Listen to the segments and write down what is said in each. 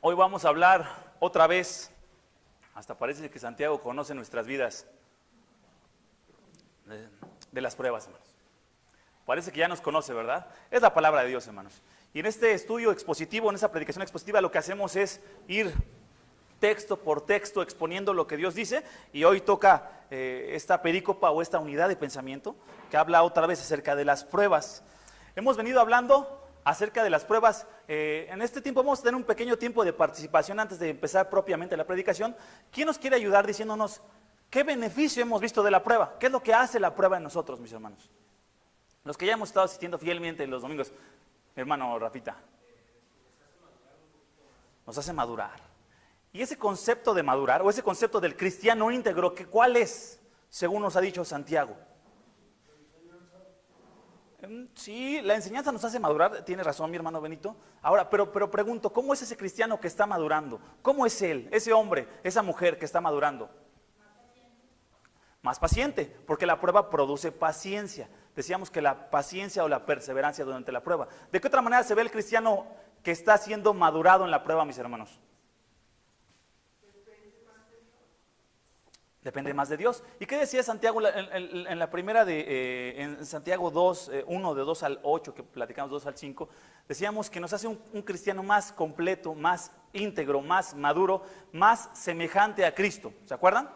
Hoy vamos a hablar otra vez, hasta parece que Santiago conoce nuestras vidas, de las pruebas, hermanos. Parece que ya nos conoce, ¿verdad? Es la palabra de Dios, hermanos. Y en este estudio expositivo, en esta predicación expositiva, lo que hacemos es ir texto por texto exponiendo lo que Dios dice. Y hoy toca esta perícopa o esta unidad de pensamiento que habla otra vez acerca de las pruebas. Hemos venido hablando acerca de las pruebas. En este tiempo vamos a tener un pequeño tiempo de participación antes de empezar propiamente la predicación. ¿Quién nos quiere ayudar diciéndonos qué beneficio hemos visto de la prueba? ¿Qué es lo que hace la prueba en nosotros, mis hermanos? Los que ya hemos estado asistiendo fielmente los domingos, mi hermano Rafita, nos hace madurar. Y ese concepto de madurar, o ese concepto del cristiano íntegro, ¿cuál es? Según nos ha dicho Santiago. Sí, la enseñanza nos hace madurar, tiene razón mi hermano Benito. Ahora, pero pregunto, ¿cómo es ese cristiano que está madurando? ¿Cómo es él, ese hombre, esa mujer que está madurando? Más paciente, porque la prueba produce paciencia. Decíamos que la paciencia o la perseverancia durante la prueba. ¿De qué otra manera se ve el cristiano que está siendo madurado en la prueba, mis hermanos? Depende más de Dios. ¿Y qué decía Santiago en la primera en Santiago 2, 1 de 2 al 8, que platicamos 2 al 5? Decíamos que nos hace un cristiano más completo, más íntegro, más maduro, más semejante a Cristo. ¿Se acuerdan?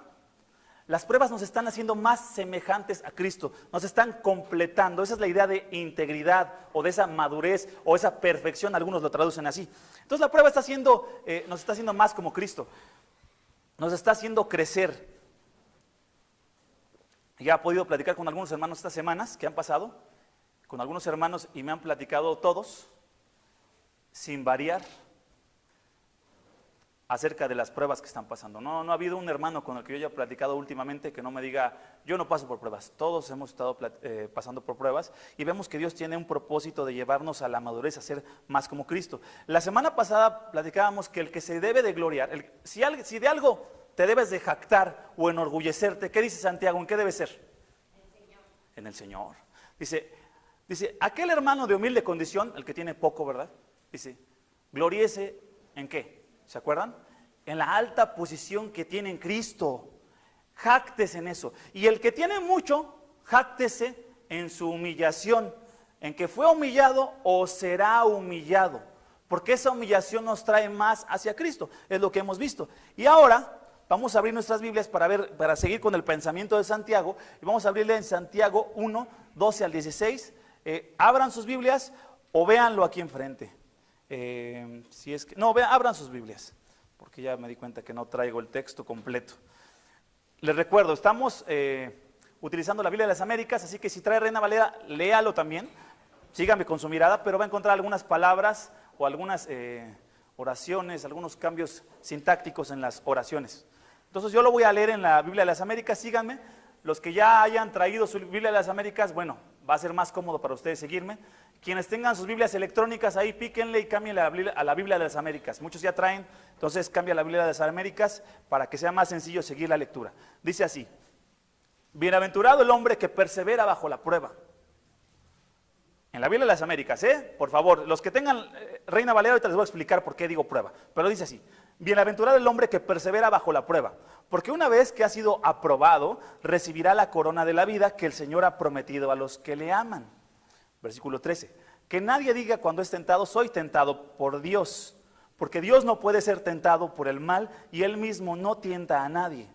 Las pruebas nos están haciendo más semejantes a Cristo, nos están completando. Esa es la idea de integridad o de esa madurez o esa perfección, algunos lo traducen así. Entonces la prueba nos está haciendo más como Cristo, nos está haciendo crecer. Ya he podido platicar con algunos hermanos estas semanas que han pasado, con algunos hermanos, y me han platicado todos, sin variar, acerca de las pruebas que están pasando. No ha habido un hermano con el que yo haya platicado últimamente que no me diga, yo no paso por pruebas. Todos hemos estado pasando por pruebas y vemos que Dios tiene un propósito de llevarnos a la madurez, a ser más como Cristo. La semana pasada platicábamos que el que se debe de gloriar, si de algo te debes de jactar o enorgullecerte, ¿qué dice Santiago? ¿En qué debe ser? En el Señor. Dice, aquel hermano de humilde condición, el que tiene poco, ¿verdad? Dice, gloríese ¿en qué? ¿Se acuerdan? En la alta posición que tiene en Cristo. Jáctese en eso. Y el que tiene mucho, jáctese en su humillación, en que fue humillado o será humillado. Porque esa humillación nos trae más hacia Cristo. Es lo que hemos visto. Y ahora vamos a abrir nuestras Biblias para seguir con el pensamiento de Santiago. Y vamos a abrirle en Santiago 1, 12 al 16. Abran sus Biblias o véanlo aquí enfrente. Abran sus Biblias, porque ya me di cuenta que no traigo el texto completo. Les recuerdo, estamos utilizando la Biblia de las Américas, así que si trae Reina Valera, léalo también. Síganme con su mirada, pero va a encontrar algunas palabras o algunas oraciones, algunos cambios sintácticos en las oraciones. Entonces yo lo voy a leer en la Biblia de las Américas, síganme. Los que ya hayan traído su Biblia de las Américas, bueno, va a ser más cómodo para ustedes seguirme. Quienes tengan sus Biblias electrónicas ahí, píquenle y cambien a la Biblia de las Américas. Muchos ya traen, entonces cambia la Biblia de las Américas para que sea más sencillo seguir la lectura. Dice así: bienaventurado el hombre que persevera bajo la prueba. En la Biblia de las Américas, por favor, los que tengan Reina Valera, ahorita les voy a explicar por qué digo prueba. Pero dice así: bienaventurado el hombre que persevera bajo la prueba, porque una vez que ha sido aprobado, recibirá la corona de la vida que el Señor ha prometido a los que le aman. Versículo 13, que nadie diga cuando es tentado, soy tentado por Dios, porque Dios no puede ser tentado por el mal y Él mismo no tienta a nadie,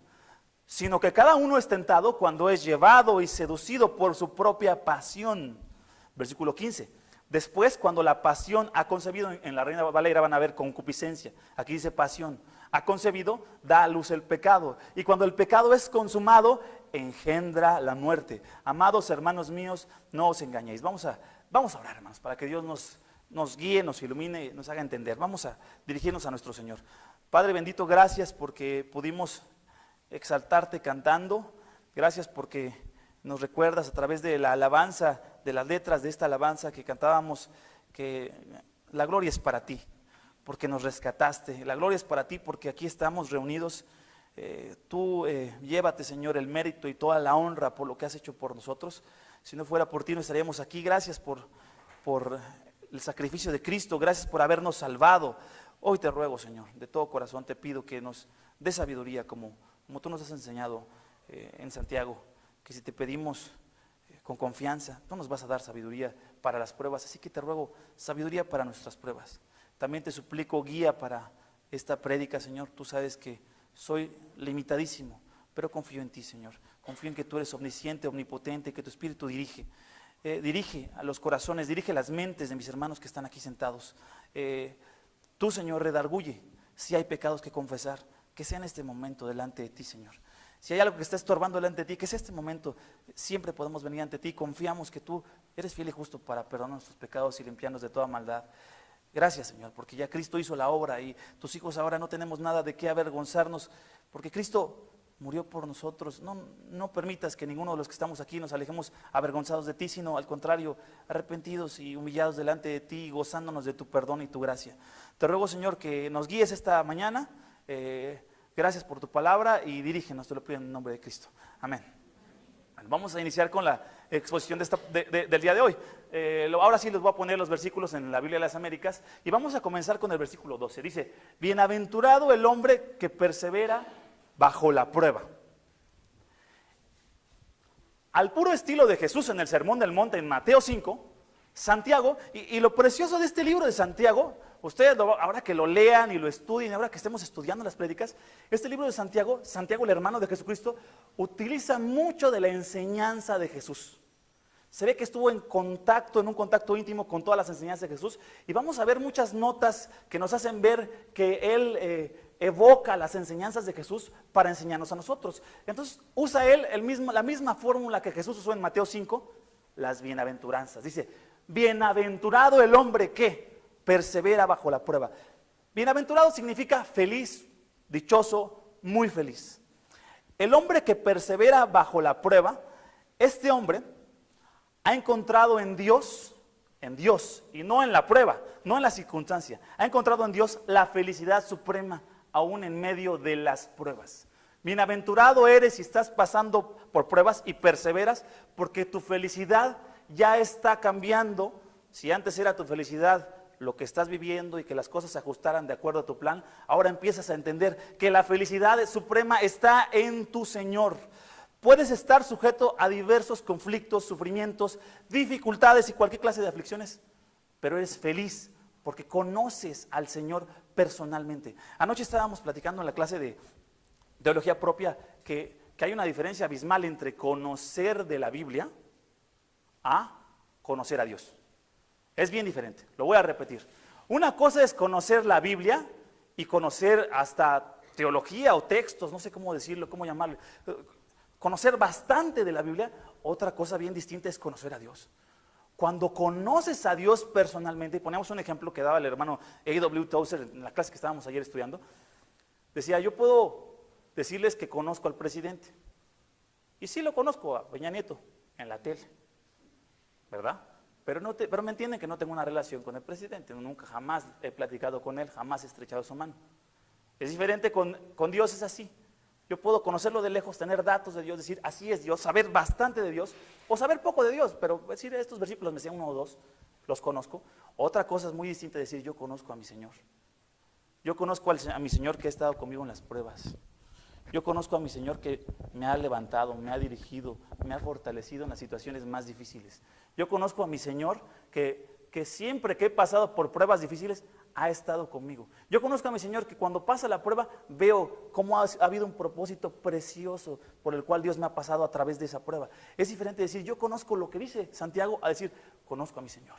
sino que cada uno es tentado cuando es llevado y seducido por su propia pasión. Versículo 15, después cuando la pasión ha concebido, en la Reina Valera van a ver concupiscencia, aquí dice pasión, ha concebido, da a luz el pecado, y cuando el pecado es consumado, engendra la muerte. Amados hermanos míos, no os engañéis. Vamos a orar, hermanos, para que Dios nos guíe, nos ilumine, nos haga entender. Vamos a dirigirnos a nuestro Señor. Padre bendito, gracias porque pudimos exaltarte cantando. Gracias porque nos recuerdas a través de la alabanza, de las letras de esta alabanza que cantábamos, que la gloria es para ti, porque nos rescataste. La gloria es para ti porque aquí estamos reunidos. Tú llévate, Señor, el mérito y toda la honra por lo que has hecho por nosotros. Si no fuera por ti no estaríamos aquí. Gracias por el sacrificio de Cristo. Gracias por habernos salvado. Hoy te ruego, Señor, de todo corazón te pido que nos dé sabiduría como tú nos has enseñado en Santiago, que si te pedimos con confianza, tú nos vas a dar sabiduría para las pruebas. Así que te ruego sabiduría para nuestras pruebas. También te suplico guía para esta prédica, Señor. Tú sabes que soy limitadísimo, pero confío en ti, Señor. Confío en que tú eres omnisciente, omnipotente, que tu Espíritu dirige. Dirige a los corazones, dirige las mentes de mis hermanos que están aquí sentados. Tú, Señor, redarguye si hay pecados que confesar, que sea en este momento delante de ti, Señor. Si hay algo que está estorbando delante de ti, que sea este momento, siempre podemos venir ante ti. Confiamos que tú eres fiel y justo para perdonar nuestros pecados y limpiarnos de toda maldad. Gracias, Señor, porque ya Cristo hizo la obra y tus hijos ahora no tenemos nada de qué avergonzarnos, porque Cristo murió por nosotros. No permitas que ninguno de los que estamos aquí nos alejemos avergonzados de ti, sino al contrario, arrepentidos y humillados delante de ti, gozándonos de tu perdón y tu gracia. Te ruego, Señor, que nos guíes esta mañana. Gracias por tu palabra y dirígenos, te lo pido en el nombre de Cristo. Amén. Vamos a iniciar con la exposición del día de hoy. Ahora sí les voy a poner los versículos en la Biblia de las Américas y vamos a comenzar con el versículo 12. Dice: bienaventurado el hombre que persevera bajo la prueba. Al puro estilo de Jesús en el Sermón del Monte en Mateo 5, Santiago, y lo precioso de este libro de Santiago, ustedes ahora que lo lean y lo estudien, ahora que estemos estudiando las prédicas, este libro de Santiago, Santiago el hermano de Jesucristo, utiliza mucho de la enseñanza de Jesús. Se ve que estuvo en un contacto íntimo con todas las enseñanzas de Jesús, y vamos a ver muchas notas que nos hacen ver que él evoca las enseñanzas de Jesús para enseñarnos a nosotros. Entonces usa él la misma fórmula que Jesús usó en Mateo 5, las bienaventuranzas. Dice: bienaventurado el hombre que persevera bajo la prueba. Bienaventurado significa feliz, dichoso, muy feliz. El hombre que persevera bajo la prueba, este hombre ha encontrado en Dios, y no en la prueba, no en la circunstancia, ha encontrado en Dios la felicidad suprema, aún en medio de las pruebas. Bienaventurado eres si estás pasando por pruebas y perseveras, porque tu felicidad ya está cambiando. Si antes era tu felicidad lo que estás viviendo y que las cosas se ajustaran de acuerdo a tu plan, ahora empiezas a entender que la felicidad suprema está en tu Señor. Puedes estar sujeto a diversos conflictos, sufrimientos, dificultades y cualquier clase de aflicciones, pero eres feliz porque conoces al Señor personalmente. Anoche estábamos platicando en la clase de teología propia que hay una diferencia abismal entre conocer de la Biblia a conocer a Dios. Es bien diferente, lo voy a repetir. Una cosa es conocer la Biblia y conocer hasta teología o textos, no sé cómo decirlo, cómo llamarlo. Conocer bastante de la Biblia. Otra cosa bien distinta es conocer a Dios. Cuando conoces a Dios personalmente, y ponemos un ejemplo que daba el hermano A.W. Tozer en la clase que estábamos ayer estudiando, decía: yo puedo decirles que conozco al presidente, y sí lo conozco, a Peña Nieto, en la tele, ¿verdad? Pero me entienden que no tengo una relación con el presidente, nunca, jamás he platicado con él, jamás he estrechado su mano. Es diferente con Dios, es así. Yo puedo conocerlo de lejos, tener datos de Dios, decir así es Dios, saber bastante de Dios, o saber poco de Dios, pero decir estos versículos me decían uno o dos, los conozco. Otra cosa es muy distinta decir: yo conozco a mi Señor. Yo conozco a mi Señor que ha estado conmigo en las pruebas. Yo conozco a mi Señor que me ha levantado, me ha dirigido, me ha fortalecido en las situaciones más difíciles. Yo conozco a mi Señor que siempre que he pasado por pruebas difíciles ha estado conmigo. Yo conozco a mi Señor que cuando pasa la prueba veo cómo ha habido un propósito precioso por el cual Dios me ha pasado a través de esa prueba. Es diferente decir yo conozco lo que dice Santiago a decir conozco a mi Señor.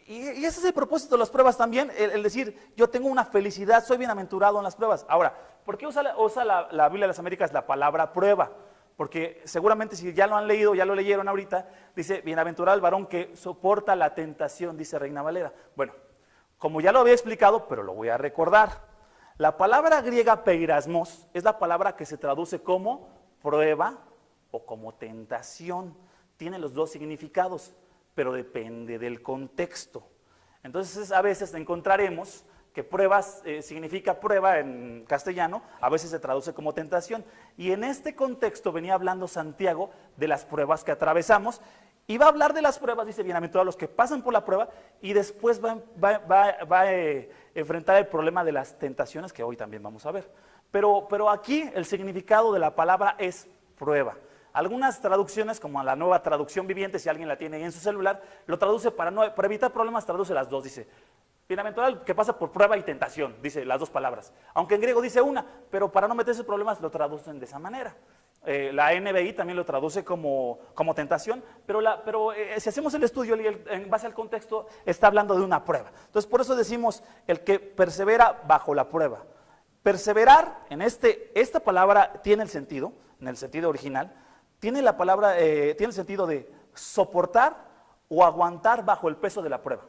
Y ese es el propósito de las pruebas también, el decir yo tengo una felicidad, soy bienaventurado en las pruebas. Ahora, ¿por qué usa la Biblia de las Américas la palabra prueba? Porque seguramente si ya lo han leído, ya lo leyeron ahorita, dice bienaventurado el varón que soporta la tentación, dice Reina Valera. Bueno, como ya lo había explicado, pero lo voy a recordar. La palabra griega peirasmos es la palabra que se traduce como prueba o como tentación. Tiene los dos significados, pero depende del contexto. Entonces a veces encontraremos que pruebas significa prueba en castellano, a veces se traduce como tentación. Y en este contexto venía hablando Santiago de las pruebas que atravesamos Y va a hablar de las pruebas, dice, bienaventurados los que pasan por la prueba, y después va a enfrentar el problema de las tentaciones, que hoy también vamos a ver. Pero aquí el significado de la palabra es prueba. Algunas traducciones, como la Nueva Traducción Viviente, si alguien la tiene ahí en su celular, lo traduce para evitar problemas, traduce las dos, dice, bienaventurado el que pasa por prueba y tentación, dice las dos palabras. Aunque en griego dice una, pero para no meterse en problemas lo traducen de esa manera. La NBI también lo traduce como tentación, pero si hacemos el estudio en base al contexto, está hablando de una prueba. Entonces, por eso decimos, el que persevera bajo la prueba. Perseverar, esta palabra tiene el sentido, en el sentido original, tiene el sentido de soportar o aguantar bajo el peso de la prueba.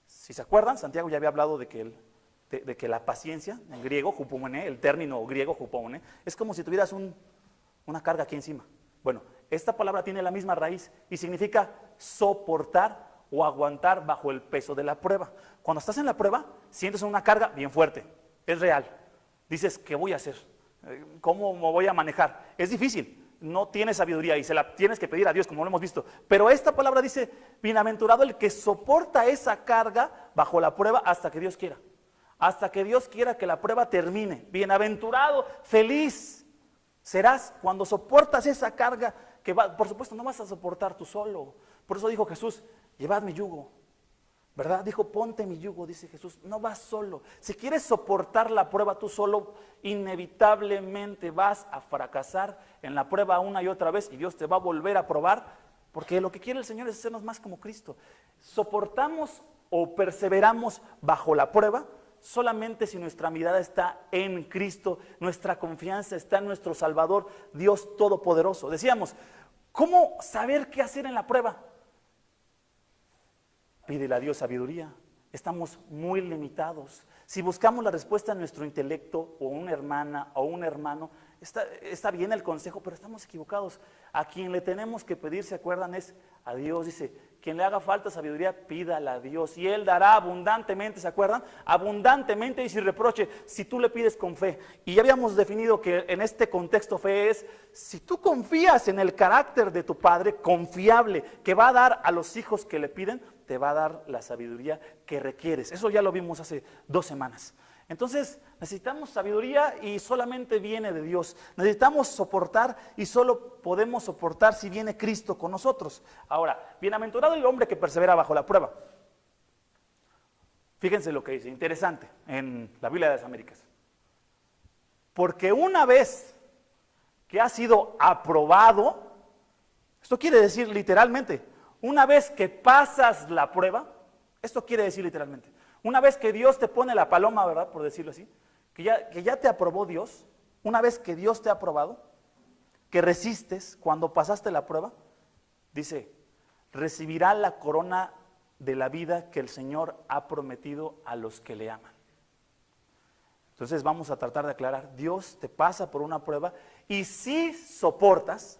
Si se acuerdan, Santiago ya había hablado de que la paciencia, en griego, hupomone, el término griego hupomone, es como si tuvieras una carga aquí encima. Bueno, esta palabra tiene la misma raíz y significa soportar o aguantar bajo el peso de la prueba. Cuando estás en la prueba, sientes una carga bien fuerte, es real. Dices, ¿qué voy a hacer? ¿Cómo me voy a manejar? Es difícil, no tienes sabiduría y se la tienes que pedir a Dios, como lo hemos visto. Pero esta palabra dice, bienaventurado el que soporta esa carga bajo la prueba hasta que Dios quiera. Hasta que Dios quiera que la prueba termine. Bienaventurado, feliz serás cuando soportas esa carga que por supuesto no vas a soportar tú solo. Por eso dijo Jesús, llevad mi yugo, ¿verdad? Dijo, ponte mi yugo, dice Jesús, no vas solo. Si quieres soportar la prueba tú solo, inevitablemente vas a fracasar en la prueba una y otra vez y Dios te va a volver a probar, porque lo que quiere el Señor es hacernos más como Cristo. Soportamos o perseveramos bajo la prueba solamente si nuestra mirada está en Cristo, nuestra confianza está en nuestro Salvador, Dios Todopoderoso. Decíamos, ¿cómo saber qué hacer en la prueba? Pídele a Dios sabiduría. Estamos muy limitados. Si buscamos la respuesta en nuestro intelecto, o una hermana, o un hermano, está bien el consejo, pero estamos equivocados. A quien le tenemos que pedir, ¿se acuerdan? Es a Dios. Dice, quien le haga falta sabiduría, pídala a Dios, y Él dará abundantemente, ¿se acuerdan? Abundantemente y sin reproche, si tú le pides con fe. Y ya habíamos definido que en este contexto fe es, si tú confías en el carácter de tu Padre, confiable, que va a dar a los hijos que le piden, te va a dar la sabiduría que requieres. Eso ya lo vimos hace 2 semanas. Entonces necesitamos sabiduría y solamente viene de Dios. Necesitamos soportar y solo podemos soportar si viene Cristo con nosotros. Ahora, bienaventurado el hombre que persevera bajo la prueba. Fíjense lo que dice, interesante, en la Biblia de las Américas. Porque una vez que ha sido aprobado, esto quiere decir literalmente, una vez que pasas la prueba, esto quiere decir literalmente, una vez que Dios te pone la paloma, ¿verdad? Por decirlo así, que ya te aprobó Dios, una vez que Dios te ha aprobado, que resistes cuando pasaste la prueba, dice, recibirá la corona de la vida que el Señor ha prometido a los que le aman. Entonces vamos a tratar de aclarar, Dios te pasa por una prueba y si soportas,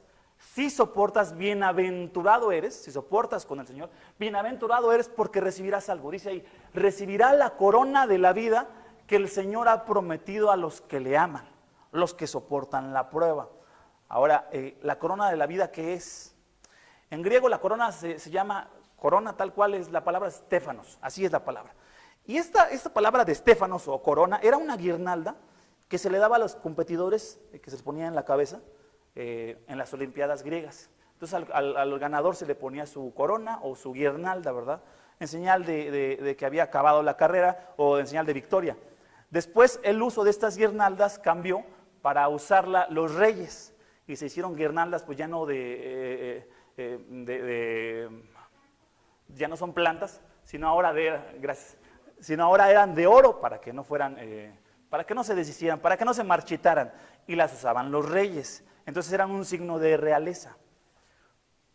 bienaventurado eres, si soportas con el Señor, bienaventurado eres porque recibirás algo. Dice ahí, recibirá la corona de la vida que el Señor ha prometido a los que le aman, los que soportan la prueba. Ahora, la corona de la vida, ¿qué es? En griego la corona se llama, corona tal cual es la palabra Stéfanos, así es la palabra. Y esta palabra de Stéfanos o corona era una guirnalda que se le daba a los competidores, que se les ponía en la cabeza, en las Olimpiadas griegas. Entonces al ganador se le ponía su corona o su guirnalda, ¿verdad? En señal de que había acabado la carrera o en señal de victoria. Después el uso de estas guirnaldas cambió para usarla los reyes y se hicieron guirnaldas pues ya no ya no son plantas, sino ahora eran de oro para que no fueran, para que no se deshicieran, para que no se marchitaran, y las usaban los reyes. Entonces eran un signo de realeza.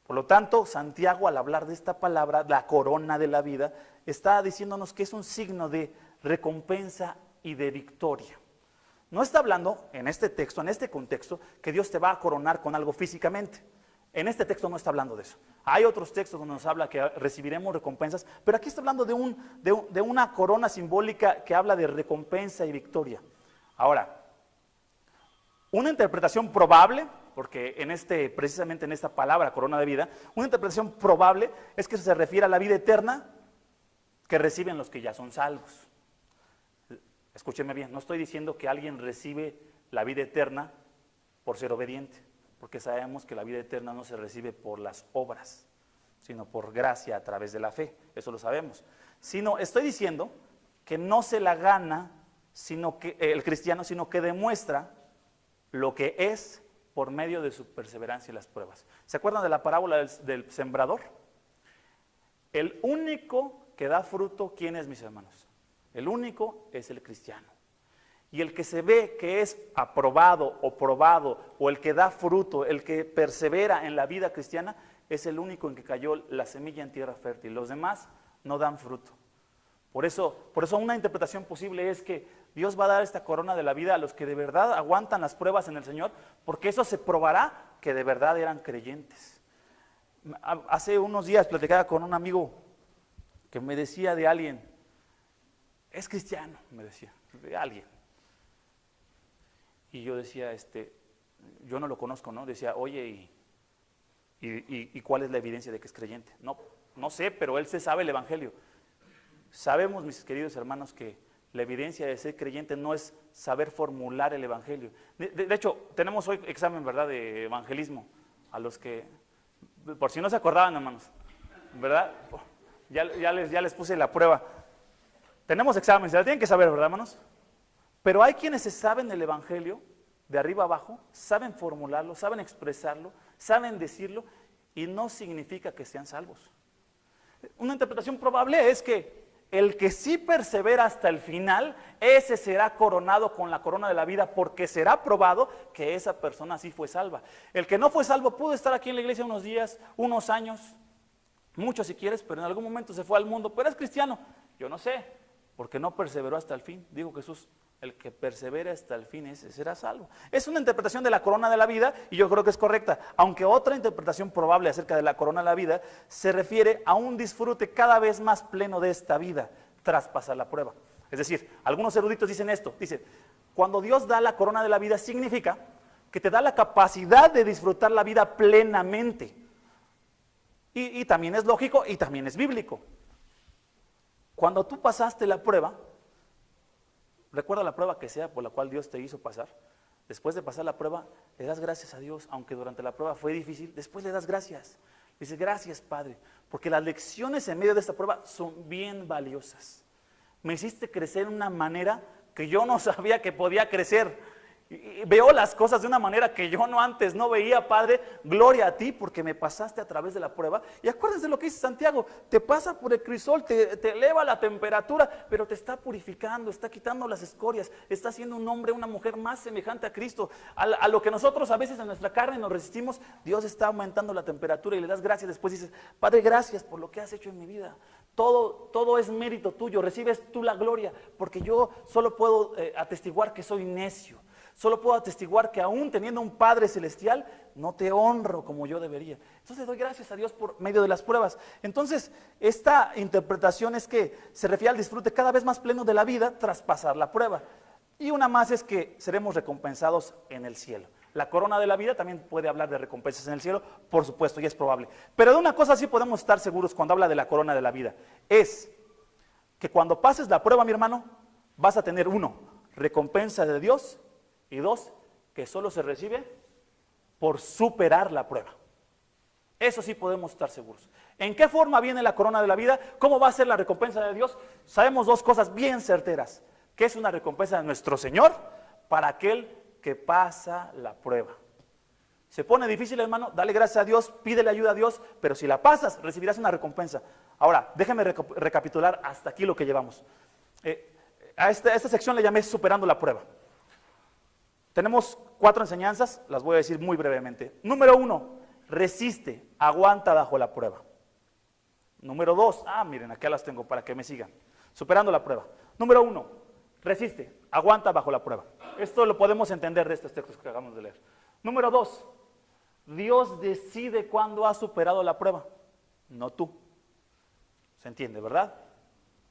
Por lo tanto, Santiago, al hablar de esta palabra, la corona de la vida, está diciéndonos que es un signo de recompensa y de victoria. No está hablando en este texto, en este contexto, que Dios te va a coronar con algo físicamente. En este texto no está hablando de eso. Hay otros textos donde nos habla que recibiremos recompensas, pero aquí está hablando de una corona simbólica que habla de recompensa y victoria. Ahora, Una interpretación probable, porque precisamente en esta palabra, corona de vida, una interpretación probable es que se refiere a la vida eterna que reciben los que ya son salvos. Escúcheme bien, no estoy diciendo que alguien recibe la vida eterna por ser obediente, porque sabemos que la vida eterna no se recibe por las obras, sino por gracia a través de la fe, eso lo sabemos. Sino, estoy diciendo que no se la gana el cristiano, sino que demuestra lo que es por medio de su perseverancia y las pruebas. ¿Se acuerdan de la parábola del sembrador? El único que da fruto, ¿quién es, mis hermanos? El único es el cristiano. Y el que se ve que es aprobado o probado, o el que da fruto, el que persevera en la vida cristiana, es el único en que cayó la semilla en tierra fértil. Los demás no dan fruto. Por eso una interpretación posible es que Dios va a dar esta corona de la vida a los que de verdad aguantan las pruebas en el Señor, porque eso se probará que de verdad eran creyentes. Hace unos días platicaba con un amigo que me decía de alguien, es cristiano, me decía, de alguien. Y yo decía, yo no lo conozco, ¿no? Decía, oye, ¿y cuál es la evidencia de que es creyente? No sé, pero él se sabe el evangelio. Sabemos, mis queridos hermanos, que la evidencia de ser creyente no es saber formular el evangelio. De hecho, tenemos hoy examen, ¿verdad?, de evangelismo, a los que, por si no se acordaban, hermanos, ¿verdad? Ya les puse la prueba. Tenemos examen, se la tienen que saber, ¿verdad, hermanos? Pero hay quienes se saben el evangelio de arriba abajo, saben formularlo, saben expresarlo, saben decirlo, y no significa que sean salvos. Una interpretación probable es que el que sí persevera hasta el final, ese será coronado con la corona de la vida, porque será probado que esa persona sí fue salva. El que no fue salvo pudo estar aquí en la iglesia unos días, unos años, muchos si quieres, pero en algún momento se fue al mundo, pero es cristiano. Yo no sé, porque no perseveró hasta el fin. Dijo Jesús, el que persevere hasta el fin, ese será salvo. Es una interpretación de la corona de la vida y yo creo que es correcta, aunque otra interpretación probable acerca de la corona de la vida se refiere a un disfrute cada vez más pleno de esta vida tras pasar la prueba. Es decir, algunos eruditos dicen esto, dicen, cuando Dios da la corona de la vida significa que te da la capacidad de disfrutar la vida plenamente. Y también es lógico y también es bíblico. Cuando tú pasaste la prueba, recuerda la prueba que sea por la cual Dios te hizo pasar. Después de pasar la prueba, le das gracias a Dios, aunque durante la prueba fue difícil, después le das gracias. Dices, gracias, Padre, porque las lecciones en medio de esta prueba son bien valiosas. Me hiciste crecer de una manera que yo no sabía que podía crecer. Y veo las cosas de una manera que yo antes no veía, Padre. Gloria a ti porque me pasaste a través de la prueba. Y acuérdense de lo que dice Santiago, te pasa por el crisol, te eleva la temperatura, pero te está purificando, está quitando las escorias, está haciendo un hombre, una mujer más semejante a Cristo. A lo que nosotros a veces en nuestra carne nos resistimos, Dios está aumentando la temperatura y le das gracias. Después dices, Padre, gracias por lo que has hecho en mi vida. Todo es mérito tuyo, recibes tú la gloria, porque yo solo puedo atestiguar que soy necio. Solo puedo atestiguar que aún teniendo un Padre celestial, no te honro como yo debería. Entonces doy gracias a Dios por medio de las pruebas. Entonces, esta interpretación es que se refiere al disfrute cada vez más pleno de la vida tras pasar la prueba. Y una más es que seremos recompensados en el cielo. La corona de la vida también puede hablar de recompensas en el cielo, por supuesto, y es probable. Pero de una cosa sí podemos estar seguros cuando habla de la corona de la vida, es que cuando pases la prueba, mi hermano, vas a tener 1, recompensa de Dios, y 2, que solo se recibe por superar la prueba. Eso sí podemos estar seguros. ¿En qué forma viene la corona de la vida? ¿Cómo va a ser la recompensa de Dios? Sabemos 2 cosas bien certeras, que es una recompensa de nuestro Señor para aquel que pasa la prueba. Se pone difícil, hermano, dale gracias a Dios, pídele ayuda a Dios, pero si la pasas, recibirás una recompensa. Ahora, déjeme recapitular hasta aquí lo que llevamos. A esta sección le llamé superando la prueba. Tenemos 4 enseñanzas, las voy a decir muy brevemente. Número 1, resiste, aguanta bajo la prueba. Número 2, miren, acá las tengo para que me sigan. Superando la prueba. Número 1, resiste, aguanta bajo la prueba. Esto lo podemos entender de estos textos que acabamos de leer. Número 2, Dios decide cuándo has superado la prueba, no tú. ¿Se entiende, verdad?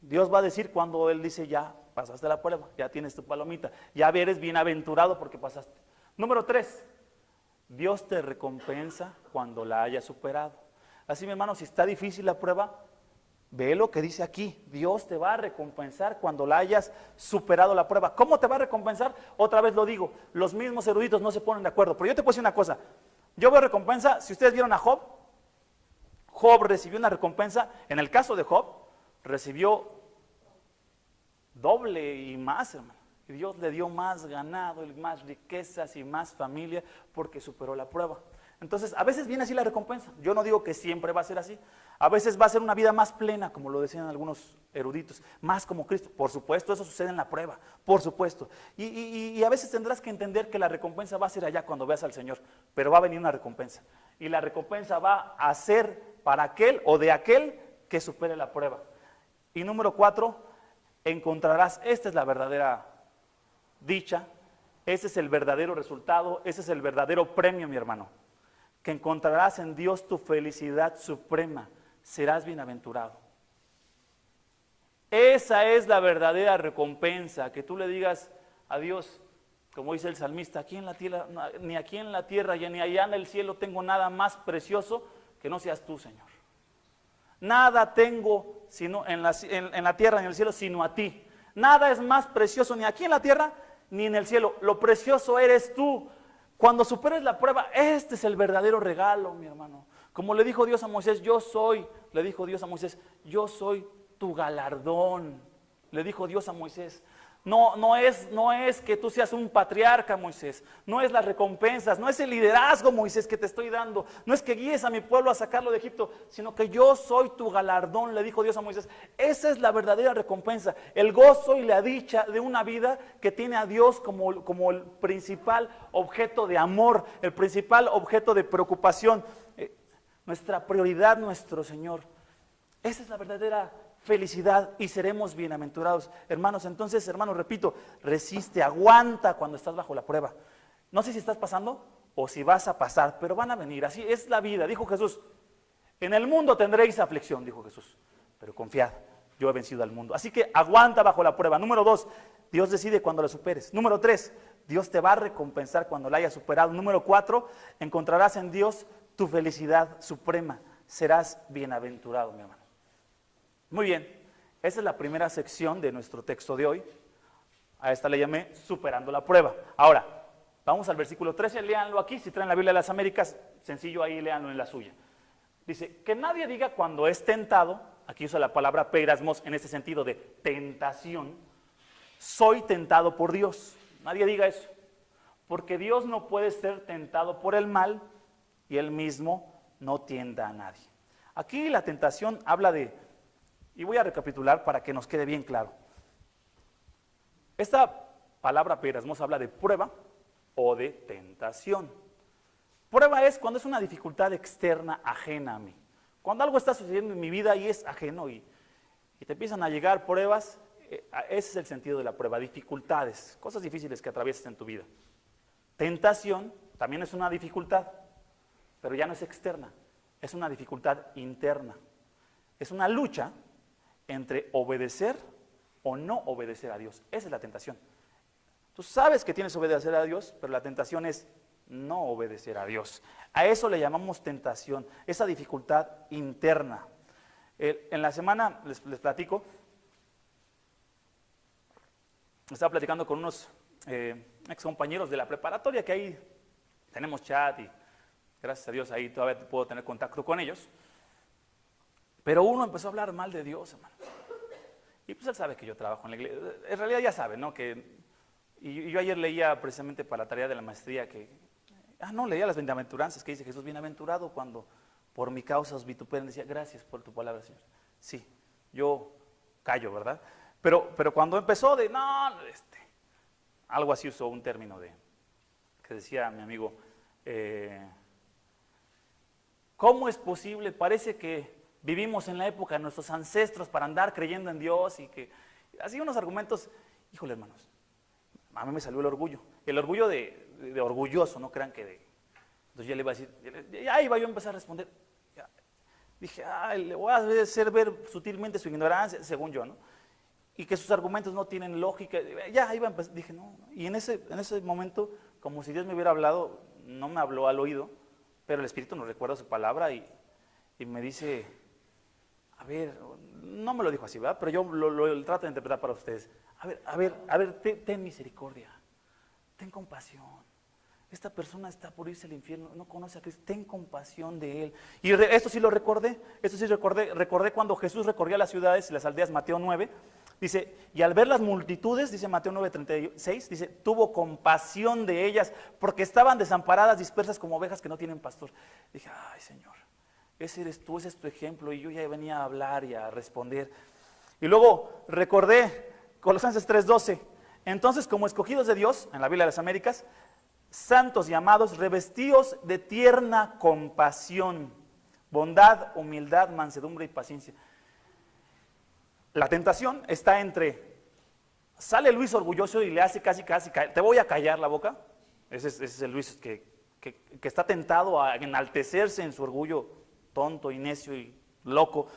Dios va a decir cuando Él dice ya pasaste la prueba, ya tienes tu palomita, ya eres bienaventurado porque pasaste. Número 3, Dios te recompensa cuando la hayas superado. Así, mi hermano, si está difícil la prueba, ve lo que dice aquí. Dios te va a recompensar cuando la hayas superado la prueba. ¿Cómo te va a recompensar? Otra vez lo digo, los mismos eruditos no se ponen de acuerdo. Pero yo te puedo decir una cosa, yo veo recompensa, si ustedes vieron a Job, Job recibió una recompensa, en el caso de Job, recibió doble y más, hermano. Y Dios le dio más ganado, y más riquezas y más familia porque superó la prueba. Entonces, a veces viene así la recompensa. Yo no digo que siempre va a ser así. A veces va a ser una vida más plena, como lo decían algunos eruditos, más como Cristo. Por supuesto, eso sucede en la prueba, por supuesto. Y a veces tendrás que entender que la recompensa va a ser allá cuando veas al Señor, pero va a venir una recompensa. Y la recompensa va a ser para aquel o de aquel que supere la prueba. Y número 4, encontrarás, esta es la verdadera dicha, ese es el verdadero resultado, ese es el verdadero premio, mi hermano, que encontrarás en Dios tu felicidad suprema, serás bienaventurado. Esa es la verdadera recompensa, que tú le digas a Dios, como dice el salmista, aquí en la tierra, ni aquí en la tierra ni allá en el cielo tengo nada más precioso que no seas tú, Señor. Nada tengo sino en la tierra ni en el cielo sino a ti. Nada es más precioso ni aquí en la tierra ni en el cielo. Lo precioso eres tú. Cuando superes la prueba, este es el verdadero regalo, mi hermano. Como le dijo Dios a Moisés, le dijo Dios a Moisés, yo soy tu galardón. Le dijo Dios a Moisés. No es que tú seas un patriarca, Moisés. No es las recompensas, no es el liderazgo, Moisés, que te estoy dando. No es que guíes a mi pueblo a sacarlo de Egipto, sino que yo soy tu galardón, le dijo Dios a Moisés. Esa es la verdadera recompensa, el gozo y la dicha de una vida que tiene a Dios como el principal objeto de amor, el principal objeto de preocupación. Nuestra prioridad, nuestro Señor. Esa es la verdadera felicidad y seremos bienaventurados. Hermanos, entonces, hermanos, repito, resiste, aguanta cuando estás bajo la prueba. No sé si estás pasando o si vas a pasar, pero van a venir. Así es la vida, dijo Jesús. En el mundo tendréis aflicción, dijo Jesús, pero confiad, yo he vencido al mundo. Así que aguanta bajo la prueba. Número 2, Dios decide cuando la superes. Número 3, Dios te va a recompensar cuando la hayas superado. Número 4, encontrarás en Dios tu felicidad suprema. Serás bienaventurado, mi hermano. Muy bien, esa es la primera sección de nuestro texto de hoy. A esta le llamé superando la prueba. Ahora, vamos al versículo 13, léanlo aquí. Si traen la Biblia de las Américas, sencillo, ahí léanlo en la suya. Dice, que nadie diga cuando es tentado, aquí usa la palabra peirasmos en este sentido de tentación, soy tentado por Dios. Nadie diga eso, porque Dios no puede ser tentado por el mal y Él mismo no tienta a nadie. Aquí la tentación habla de, y voy a recapitular para que nos quede bien claro. Esta palabra peirasmos habla de prueba o de tentación. Prueba es cuando es una dificultad externa ajena a mí. Cuando algo está sucediendo en mi vida y es ajeno y te empiezan a llegar pruebas, ese es el sentido de la prueba, dificultades, cosas difíciles que atraviesas en tu vida. Tentación también es una dificultad, pero ya no es externa, es una dificultad interna. Es una lucha entre obedecer o no obedecer a Dios. Esa es la tentación. Tú sabes que tienes que obedecer a Dios, pero la tentación es no obedecer a Dios. A eso le llamamos tentación, esa dificultad interna. En la semana, les platico, estaba platicando con unos ex compañeros de la preparatoria, que ahí tenemos chat y gracias a Dios ahí todavía puedo tener contacto con ellos. Pero uno empezó a hablar mal de Dios, hermano. Y pues él sabe que yo trabajo en la iglesia. En realidad ya sabe, ¿no? Y yo ayer leía precisamente para la tarea de la maestría leía las bienaventuranzas que dice Jesús, bienaventurado cuando por mi causa os vituperen. Decía, gracias por tu palabra, Señor. Sí, yo callo, ¿verdad? Pero cuando empezó algo así usó un término que decía mi amigo, ¿cómo es posible? Parece que vivimos en la época de nuestros ancestros para andar creyendo en Dios y que así unos argumentos. Híjole, hermanos, a mí me salió el orgullo de orgulloso, no crean que de. Entonces ya le iba a decir, ya iba yo a empezar a responder. Dije, le voy a hacer ver sutilmente su ignorancia, según yo, ¿no? Y que sus argumentos no tienen lógica. Ya iba a empezar, dije, no. Y en ese momento como si Dios me hubiera hablado, no me habló al oído, pero el Espíritu nos recuerda su palabra y me dice, a ver, no me lo dijo así, ¿verdad? Pero yo lo trato de interpretar para ustedes. A ver, ten misericordia, ten compasión. Esta persona está por irse al infierno, no conoce a Cristo, ten compasión de él. Y esto sí lo recordé, recordé cuando Jesús recorría las ciudades y las aldeas, Mateo 9, dice, y al ver las multitudes, dice Mateo 9:36, dice, tuvo compasión de ellas, porque estaban desamparadas, dispersas como ovejas que no tienen pastor. Dije, ay Señor, ese eres tú, ese es tu ejemplo, y yo ya venía a hablar y a responder. Y luego recordé Colosenses 3:12, entonces como escogidos de Dios, en la Biblia de las Américas, santos y amados, revestidos de tierna compasión, bondad, humildad, mansedumbre y paciencia. La tentación está entre, sale Luis orgulloso y le hace casi caer, te voy a callar la boca. Ese es el Luis que está tentado a enaltecerse en su orgullo tonto y necio y loco,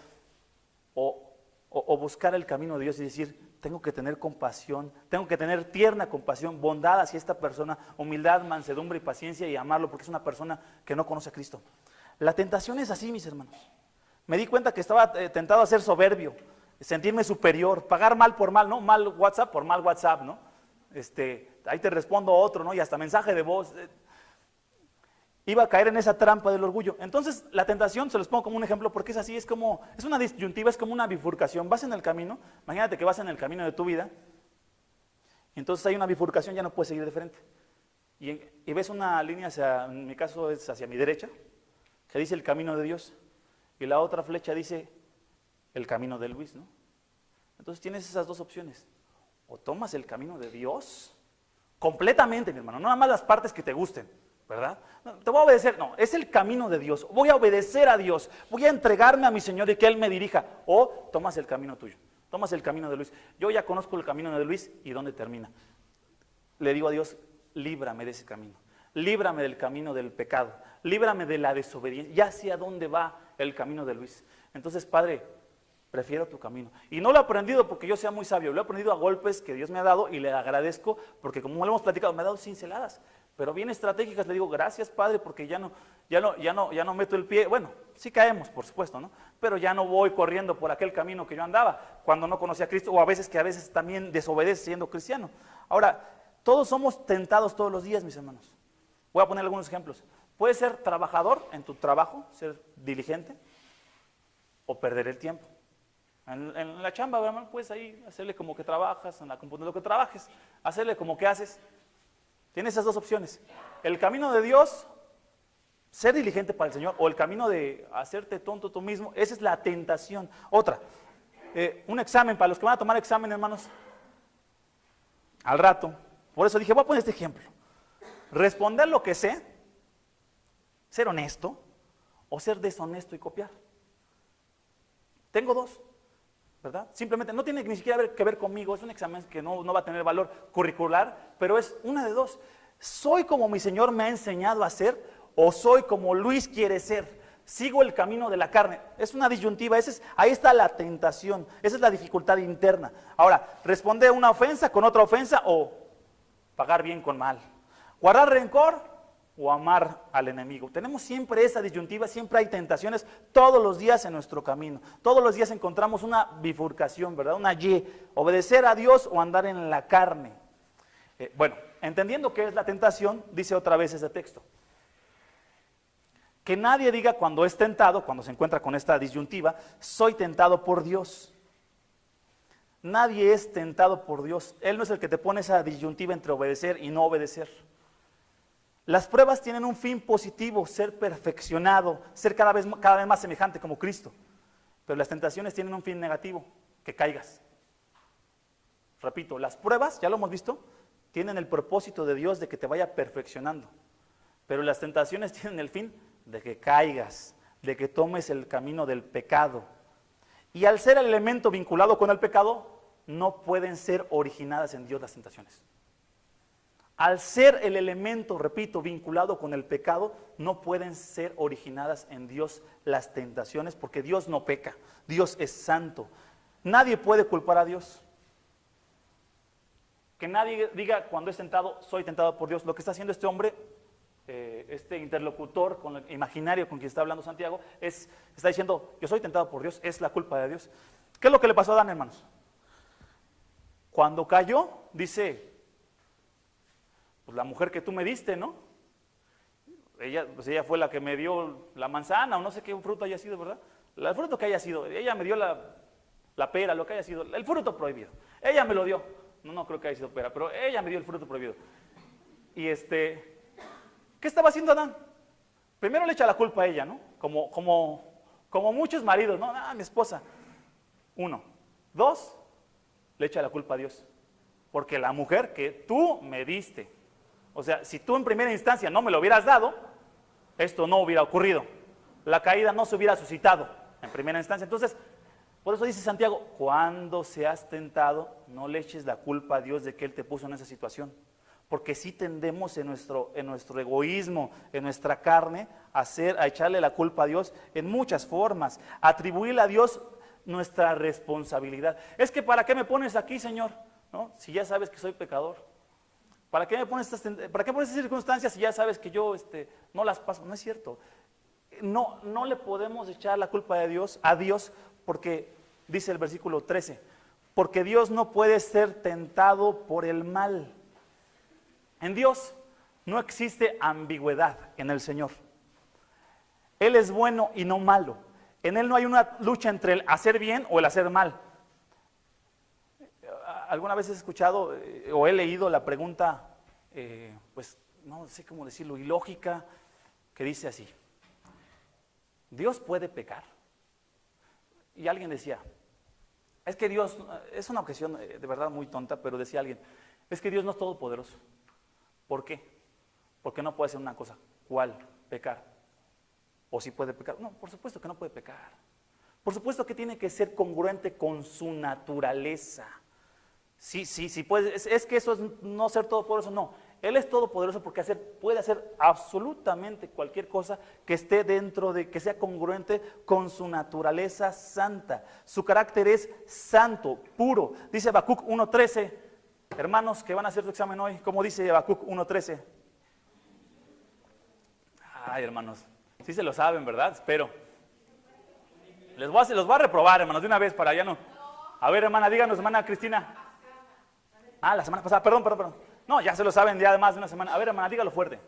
o buscar el camino de Dios y decir, tengo que tener compasión, tengo que tener tierna compasión, bondad hacia esta persona, humildad, mansedumbre y paciencia y amarlo porque es una persona que no conoce a Cristo. La tentación es así, mis hermanos. Me di cuenta que estaba tentado a ser soberbio, sentirme superior, pagar mal por mal, ¿no? Mal WhatsApp por mal WhatsApp, ¿no? Ahí te respondo otro, ¿no? Y hasta mensaje de voz. Iba a caer en esa trampa del orgullo. Entonces, la tentación, se los pongo como un ejemplo, porque es así, es una disyuntiva, es como una bifurcación. Vas en el camino, imagínate que vas en el camino de tu vida, y entonces hay una bifurcación, ya no puedes seguir de frente. Y ves una línea, en mi caso es hacia mi derecha, que dice el camino de Dios, y la otra flecha dice el camino de Luis, ¿no? Entonces tienes esas dos opciones. O tomas el camino de Dios, completamente, mi hermano, no nada más las partes que te gusten, ¿verdad? No, te voy a obedecer, no, es el camino de Dios, voy a obedecer a Dios, voy a entregarme a mi Señor y que Él me dirija, o tomas el camino tuyo, tomas el camino de Luis. Yo ya conozco el camino de Luis y dónde termina. Le digo a Dios, líbrame de ese camino, líbrame del camino del pecado, líbrame de la desobediencia, ya sé a dónde va el camino de Luis. Entonces, Padre, prefiero tu camino. Y no lo he aprendido porque yo sea muy sabio, lo he aprendido a golpes que Dios me ha dado y le agradezco porque como lo hemos platicado, me ha dado cinceladas, pero bien estratégicas. Le digo, gracias Padre, porque ya no meto el pie. Bueno, sí caemos, por supuesto, ¿no? Pero ya no voy corriendo por aquel camino que yo andaba cuando no conocía a Cristo, o a veces también desobedece siendo cristiano. Ahora, todos somos tentados todos los días, mis hermanos. Voy a poner algunos ejemplos. Puedes ser trabajador en tu trabajo, ser diligente, o perder el tiempo. En la chamba, hermano, puedes ahí hacerle como que trabajas, en la computadora lo que trabajes, hacerle como que haces. Tienes esas dos opciones. El camino de Dios, ser diligente para el Señor, o el camino de hacerte tonto tú mismo, esa es la tentación. Otra, un examen, para los que van a tomar examen, hermanos, al rato. Por eso dije, voy a poner este ejemplo. Responder lo que sé, ser honesto, o ser deshonesto y copiar. Tengo dos, ¿verdad? Simplemente no tiene ni siquiera que ver conmigo, es un examen que no va a tener valor curricular, pero es una de dos. ¿Soy como mi Señor me ha enseñado a ser o soy como Luis quiere ser? Sigo el camino de la carne. Es una disyuntiva, ahí está la tentación, esa es la dificultad interna. Ahora, responder una ofensa con otra ofensa o pagar bien con mal. Guardar rencor o amar al enemigo. Tenemos siempre esa disyuntiva, siempre hay tentaciones todos los días en nuestro camino. Todos los días encontramos una bifurcación, ¿verdad? Una Y, obedecer a Dios o andar en la carne. Bueno, entendiendo qué es la tentación, dice otra vez ese texto. Que nadie diga cuando es tentado, cuando se encuentra con esta disyuntiva, soy tentado por Dios. Nadie es tentado por Dios. Él no es el que te pone esa disyuntiva entre obedecer y no obedecer. Las pruebas tienen un fin positivo, ser perfeccionado, ser cada vez más semejante como Cristo. Pero las tentaciones tienen un fin negativo, que caigas. Repito, las pruebas, ya lo hemos visto, tienen el propósito de Dios de que te vaya perfeccionando. Pero las tentaciones tienen el fin de que caigas, de que tomes el camino del pecado. Y al ser el elemento vinculado con el pecado, no pueden ser originadas en Dios las tentaciones. Al ser el elemento, repito, vinculado con el pecado, no pueden ser originadas en Dios las tentaciones, porque Dios no peca, Dios es santo. Nadie puede culpar a Dios. Que nadie diga cuando es tentado, soy tentado por Dios. Lo que está haciendo este hombre, este interlocutor con el imaginario con quien está hablando Santiago, está diciendo, yo soy tentado por Dios, es la culpa de Dios. ¿Qué es lo que le pasó a Adán, hermanos? Cuando cayó, dice, pues la mujer que tú me diste, ¿no? Ella fue la que me dio la manzana, o no sé qué fruto haya sido, ¿verdad? El fruto que haya sido, ella me dio la pera, lo que haya sido, el fruto prohibido. Ella me lo dio. No creo que haya sido pera, pero ella me dio el fruto prohibido. Y ¿qué estaba haciendo Adán? Primero le echa la culpa a ella, ¿no? Como muchos maridos, ¿no? Mi esposa. 1. 2, le echa la culpa a Dios. Porque la mujer que tú me diste, o sea, si tú en primera instancia no me lo hubieras dado, esto no hubiera ocurrido. La caída no se hubiera suscitado en primera instancia. Entonces, por eso dice Santiago, cuando seas tentado, no le eches la culpa a Dios de que Él te puso en esa situación. Porque sí tendemos en nuestro egoísmo, en nuestra carne, a echarle la culpa a Dios en muchas formas, a atribuirle a Dios nuestra responsabilidad. Es que ¿para qué me pones aquí, Señor? ¿No? Si ya sabes que soy pecador. ¿Para qué me pones estas circunstancias si ya sabes que yo no las paso? No es cierto. No le podemos echar la culpa de Dios a Dios porque, dice el versículo 13, porque Dios no puede ser tentado por el mal. En Dios no existe ambigüedad en el Señor. Él es bueno y no malo. En Él no hay una lucha entre el hacer bien o el hacer mal. Alguna vez he escuchado o he leído la pregunta, pues no sé cómo decirlo, ilógica, que dice así: ¿Dios puede pecar? Y alguien decía, es que Dios, es una objeción de verdad muy tonta, pero decía alguien, es que Dios no es todopoderoso. ¿Por qué? Porque no puede hacer una cosa. ¿Cuál? Pecar. ¿O si puede pecar? No, por supuesto que no puede pecar. Por supuesto que tiene que ser congruente con su naturaleza. Sí, puede, es que eso es no ser todopoderoso, no. Él es todopoderoso porque puede hacer absolutamente cualquier cosa que esté que sea congruente con su naturaleza santa. Su carácter es santo, puro. Dice Habacuc 1:13, hermanos que van a hacer su examen hoy, ¿cómo dice Habacuc 1:13? Ay, hermanos, sí se lo saben, ¿verdad? Espero. Los voy a reprobar, hermanos, de una vez para ya no. A ver, hermana, díganos, hermana Cristina. La semana pasada, perdón. No, ya se lo saben ya de más de una semana. A ver, hermana, dígalo fuerte.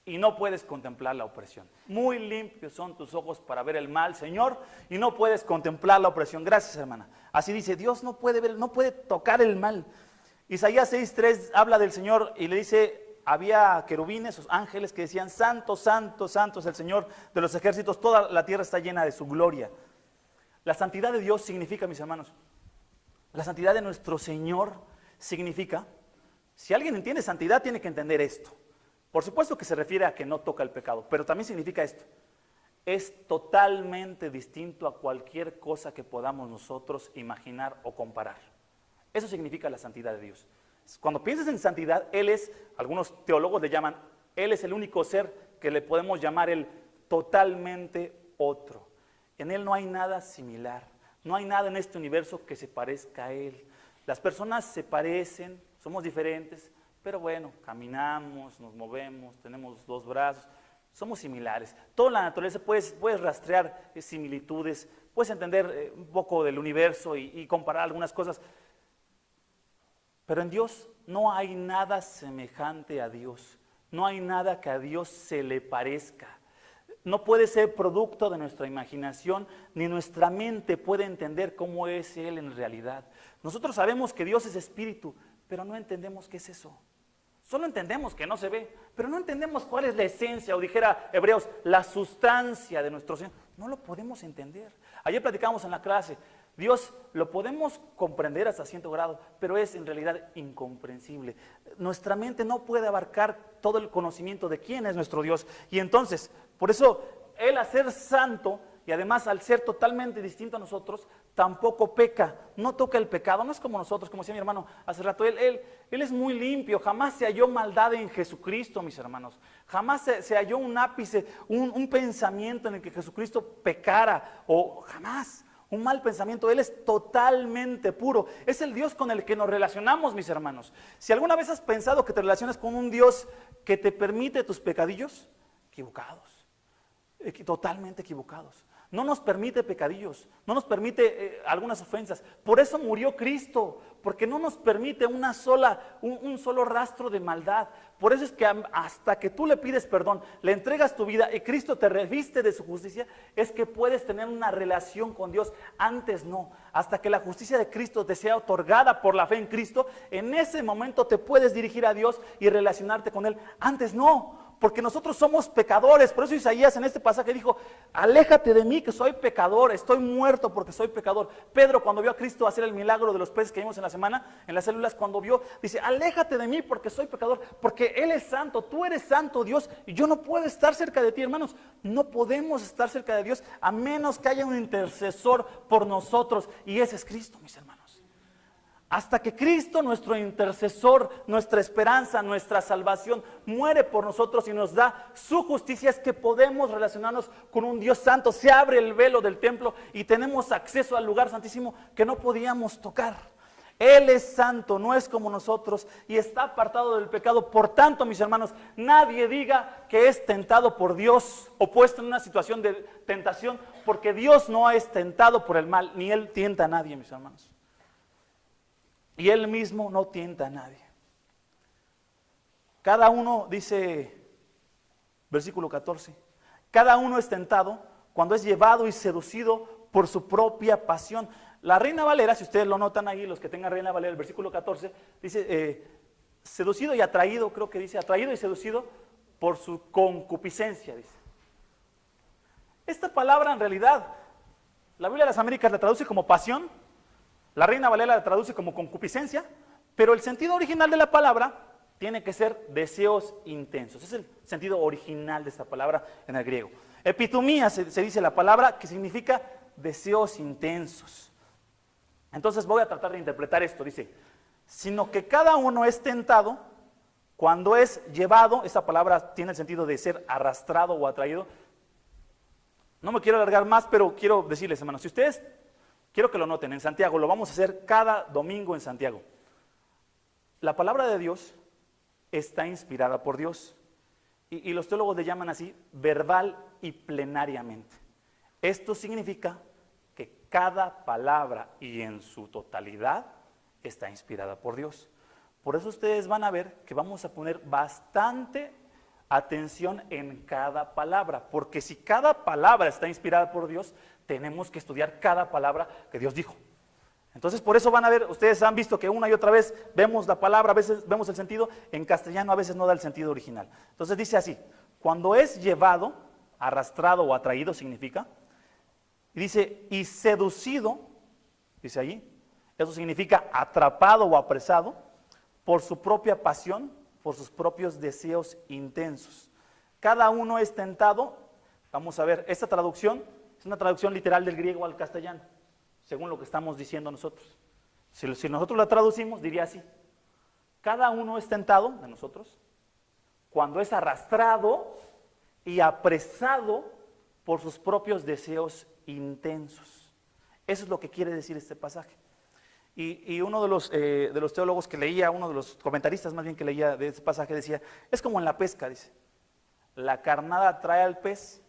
Y no puedes contemplar la opresión. Muy limpios son tus ojos para ver el mal, Señor, y no puedes contemplar la opresión. Gracias, hermana. Así dice, Dios no puede ver, no puede tocar el mal. Isaías 6:3 habla del Señor y le dice, había querubines, ángeles que decían, santo, santo, santo es el Señor de los ejércitos, toda la tierra está llena de su gloria. La santidad de Dios significa, mis hermanos, la santidad de nuestro Señor significa, si alguien entiende santidad, tiene que entender esto. Por supuesto que se refiere a que no toca el pecado, pero también significa esto. Es totalmente distinto a cualquier cosa que podamos nosotros imaginar o comparar. Eso significa la santidad de Dios. Cuando piensas en santidad, Él es, algunos teólogos le llaman, Él es el único ser que le podemos llamar el totalmente otro. En Él no hay nada similar, no hay nada en este universo que se parezca a Él. Las personas se parecen, somos diferentes, pero bueno, caminamos, nos movemos, tenemos 2 brazos, somos similares. Toda la naturaleza puedes rastrear similitudes, puedes entender un poco del universo y comparar algunas cosas. Pero en Dios no hay nada semejante a Dios, no hay nada que a Dios se le parezca. No puede ser producto de nuestra imaginación, ni nuestra mente puede entender cómo es Él en realidad. Nosotros sabemos que Dios es espíritu, pero no entendemos qué es eso. Solo entendemos que no se ve, pero no entendemos cuál es la esencia, o dijera Hebreos, la sustancia de nuestro Señor. No lo podemos entender. Ayer platicamos en la clase, Dios lo podemos comprender hasta cierto grado, pero es en realidad incomprensible. Nuestra mente no puede abarcar todo el conocimiento de quién es nuestro Dios. Y entonces, por eso, Él al ser santo, y además al ser totalmente distinto a nosotros, tampoco peca, no toca el pecado, no es como nosotros, como decía mi hermano hace rato, Él es muy limpio, jamás se halló maldad en Jesucristo, mis hermanos, jamás se halló un ápice, un pensamiento en el que Jesucristo pecara, o jamás. un mal pensamiento. Él es totalmente puro. Es el Dios con el que nos relacionamos, mis hermanos. Si alguna vez has pensado que te relacionas con un Dios que te permite tus pecadillos, equivocados, totalmente equivocados. No nos permite pecadillos, no nos permite algunas ofensas. Por eso murió Cristo, porque no nos permite un solo rastro de maldad. Por eso es que hasta que tú le pides perdón, le entregas tu vida y Cristo te reviste de su justicia, es que puedes tener una relación con Dios. Antes no. Hasta que la justicia de Cristo te sea otorgada por la fe en Cristo, en ese momento te puedes dirigir a Dios y relacionarte con Él. Antes no. Porque nosotros somos pecadores. Por eso Isaías en este pasaje dijo: aléjate de mí que soy pecador, estoy muerto porque soy pecador. Pedro, cuando vio a Cristo hacer el milagro de los peces que vimos en la semana, en las células, cuando vio, dice: aléjate de mí porque soy pecador, porque Él es santo, tú eres santo, Dios, y yo no puedo estar cerca de ti. Hermanos, no podemos estar cerca de Dios a menos que haya un intercesor por nosotros, y ese es Cristo, mis hermanos. Hasta que Cristo, nuestro intercesor, nuestra esperanza, nuestra salvación, muere por nosotros y nos da su justicia, es que podemos relacionarnos con un Dios santo. Se abre el velo del templo y tenemos acceso al lugar santísimo que no podíamos tocar. Él es santo, no es como nosotros, y está apartado del pecado. Por tanto, mis hermanos, nadie diga que es tentado por Dios o puesto en una situación de tentación, porque Dios no es tentado por el mal, ni Él tienta a nadie, mis hermanos. Y Él mismo no tienta a nadie. Cada uno, dice versículo 14, cada uno es tentado cuando es llevado y seducido por su propia pasión. La Reina Valera, si ustedes lo notan ahí, los que tengan Reina Valera, el versículo 14, dice seducido y atraído, creo que dice atraído y seducido por su concupiscencia, dice. Esta palabra en realidad, la Biblia de las Américas la traduce como pasión, la Reina Valera la traduce como concupiscencia, pero el sentido original de la palabra tiene que ser deseos intensos. Es el sentido original de esta palabra en el griego. Epitumía se dice la palabra, que significa deseos intensos. Entonces voy a tratar de interpretar esto. Dice, sino que cada uno es tentado cuando es llevado. Esta palabra tiene el sentido de ser arrastrado o atraído. No me quiero alargar más, pero quiero decirles, hermanos, si ustedes, quiero que lo noten, en Santiago, lo vamos a hacer cada domingo en Santiago. La palabra de Dios está inspirada por Dios. Y los teólogos le llaman así, verbal y plenariamente. Esto significa que cada palabra y en su totalidad está inspirada por Dios. Por eso ustedes van a ver que vamos a poner bastante atención en cada palabra, porque si cada palabra está inspirada por Dios, tenemos que estudiar cada palabra que Dios dijo. Entonces por eso van a ver, ustedes han visto que una y otra vez vemos la palabra, a veces vemos el sentido, en castellano a veces no da el sentido original. Entonces dice así, cuando es llevado, arrastrado o atraído significa, y dice, y seducido, dice allí, eso significa atrapado o apresado por su propia pasión, por sus propios deseos intensos. Cada uno es tentado, vamos a ver, esta traducción es una traducción literal del griego al castellano, según lo que estamos diciendo nosotros. Si nosotros la traducimos, diría así, cada uno es tentado de nosotros cuando es arrastrado y apresado por sus propios deseos intensos. Eso es lo que quiere decir este pasaje. Y uno de los teólogos que leía, uno de los comentaristas más bien que leía de este pasaje decía, es como en la pesca, dice, la carnada atrae al pez,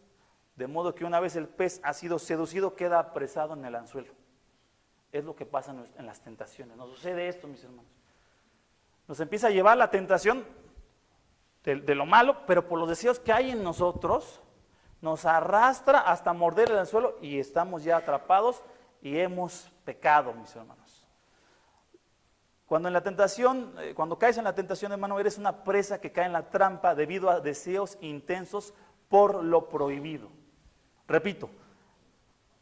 de modo que una vez el pez ha sido seducido, queda apresado en el anzuelo. Es lo que pasa en las tentaciones. Nos sucede esto, mis hermanos. Nos empieza a llevar la tentación de lo malo, pero por los deseos que hay en nosotros, nos arrastra hasta morder el anzuelo y estamos ya atrapados y hemos pecado, mis hermanos. Cuando caes en la tentación, hermano, eres una presa que cae en la trampa debido a deseos intensos por lo prohibido. Repito,